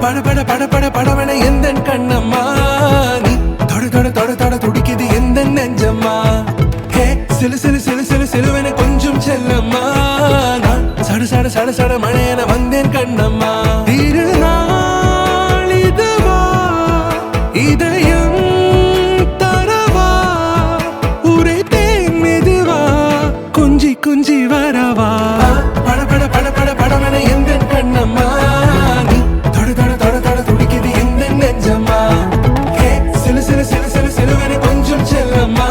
பட பட பட பட படவன எந்த கண்ணம்மா நீ தொட தொட தொட தொட துடிக்குது எந்த நெஞ்சம்மா ஹே சிலு சிலு சிலு சிலு சிலுவன கொஞ்சம் செல்லம்மா நான் சட சட சட சட மழையன வந்தேன் கண்ணம்மா திருநாள் இதுவா இதயம் தரவா உரைத்தேன் மெதுவா குஞ்சி குஞ்சி வரவா பட பட பட பட படவன எந்த கண்ணம்மா நீ தொட தொட தொட தொட துடிக்குது எந்த நெஞ்சம்மா ஹே சிலு சிலு சிலு சிலு சிலுவன கொஞ்சம் செல்லம்மா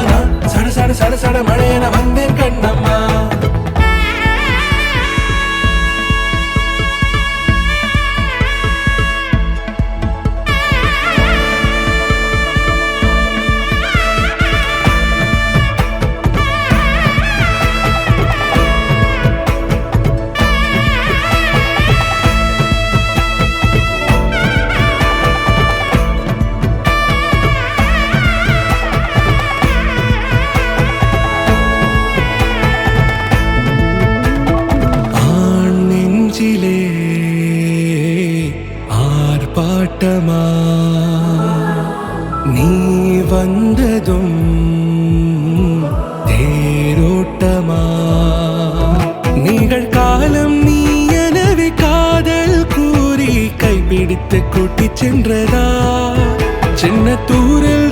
நான் சட சட சட சட மழையன வந்தேன் கண்ணம்மா ஆர்ப்பாட்டமா நீ வந்ததும் தேரோட்டமா நிகழ்காலம் நீ எனவே காதல் கூறி கைப்பிடித்து கூட்டிச் சென்றதா சின்ன தூரல்